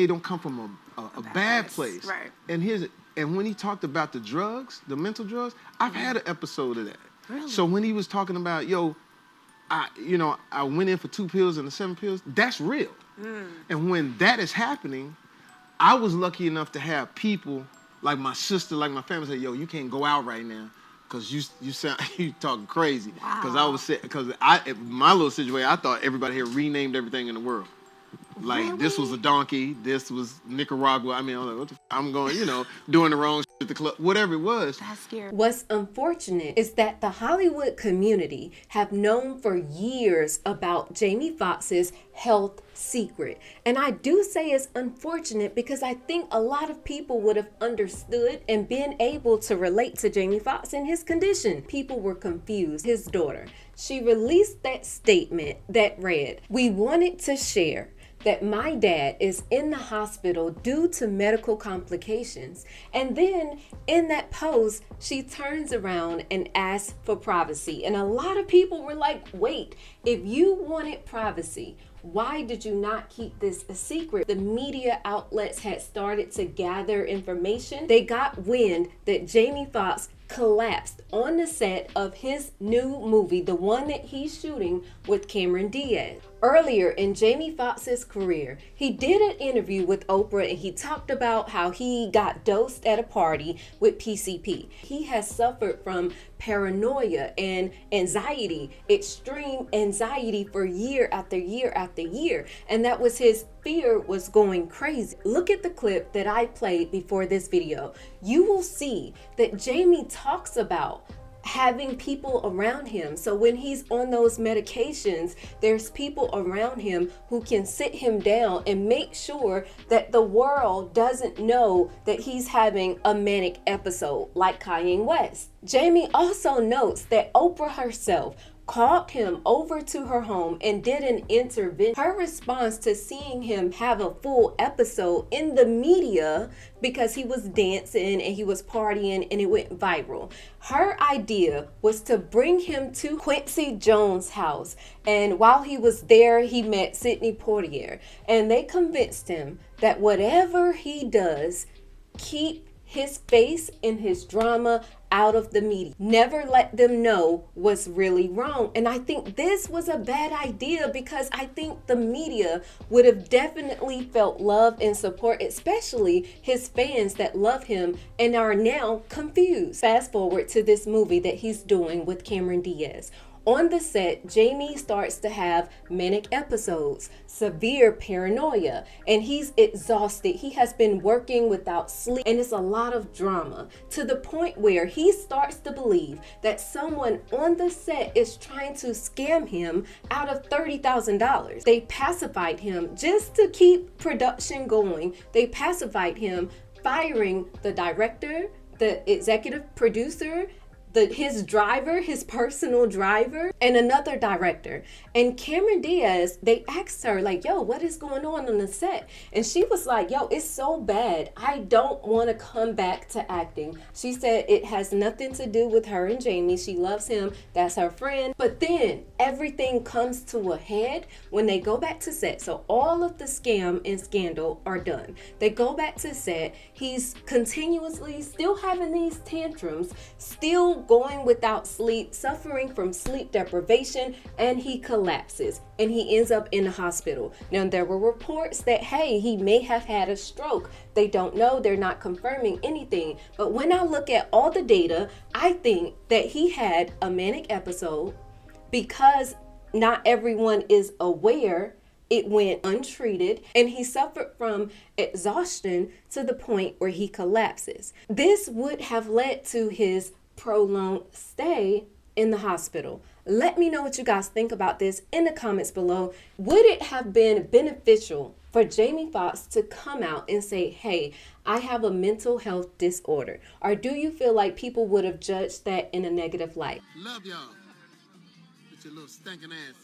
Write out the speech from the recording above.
they don't come from a bad place. Right. And when he talked about the drugs, the mental drugs, I've had an episode of that. Really? So when he was talking about, I went in for 2 pills and the 7 pills, that's real. And when that is happening, I was lucky enough to have people like my sister, like my family say, yo, you can't go out right now because you talking crazy. Because my little situation, I thought everybody here renamed everything in the world. Like, really? This was a donkey, this was Nicaragua. I mean, I was like, what the I'm going, doing the wrong shit at the club, whatever it was. That's scary. What's unfortunate is that the Hollywood community have known for years about Jamie Foxx's health secret. And I do say it's unfortunate because I think a lot of people would have understood and been able to relate to Jamie Foxx and his condition. People were confused. His daughter, she released that statement that read, "We wanted to share that my dad is in the hospital due to medical complications." And then in that post, she turns around and asks for privacy. And a lot of people were like, wait, if you wanted privacy, why did you not keep this a secret? The media outlets had started to gather information. They got wind that Jamie Foxx collapsed on the set of his new movie, the one that he's shooting with Cameron Diaz. Earlier in Jamie Foxx's career, he did an interview with Oprah and he talked about how he got dosed at a party with PCP. He has suffered from paranoia and anxiety, extreme anxiety for year after year after year. And that was his fear was going crazy. Look at the clip that I played before this video. You will see that Jamie talks about having people around him. So when he's on those medications, there's people around him who can sit him down and make sure that the world doesn't know that he's having a manic episode like Kanye West. Jamie also notes that Oprah herself called him over to her home and did an intervention. Her response to seeing him have a full episode in the media because he was dancing and he was partying and it went viral. Her idea was to bring him to Quincy Jones' house. And while he was there, he met Sidney Poitier. And they convinced him that whatever he does, keep his face and his drama out of the media. Never let them know what's really wrong. And I think this was a bad idea because I think the media would have definitely felt love and support, especially his fans that love him and are now confused. Fast forward to this movie that he's doing with Cameron Diaz. On the set, Jamie starts to have manic episodes, severe paranoia, and he's exhausted. He has been working without sleep, and it's a lot of drama to the point where he starts to believe that someone on the set is trying to scam him out of $30,000. They pacified him just to keep production going. They pacified him, firing the director, the executive producer, his driver, his personal driver, and another director. And Cameron Diaz, they asked her like, yo, what is going on the set? And she was like, yo, it's so bad. I don't want to come back to acting. She said it has nothing to do with her and Jamie. She loves him. That's her friend. But then everything comes to a head when they go back to set. So all of the scam and scandal are done. They go back to set. He's continuously still having these tantrums, still going without sleep, suffering from sleep deprivation, and he collapses and he ends up in the hospital. Now, there were reports that, hey, he may have had a stroke. They don't know. They're not confirming anything. But when I look at all the data, I think that he had a manic episode because not everyone is aware. It went untreated and he suffered from exhaustion to the point where he collapses. This would have led to his prolonged stay in the hospital. Let me know what you guys think about this in the comments below. Would it have been beneficial for Jamie Foxx to come out and say, hey, I have a mental health disorder? Or do you feel like people would have judged that in a negative light? Love y'all. With your little stinking ass.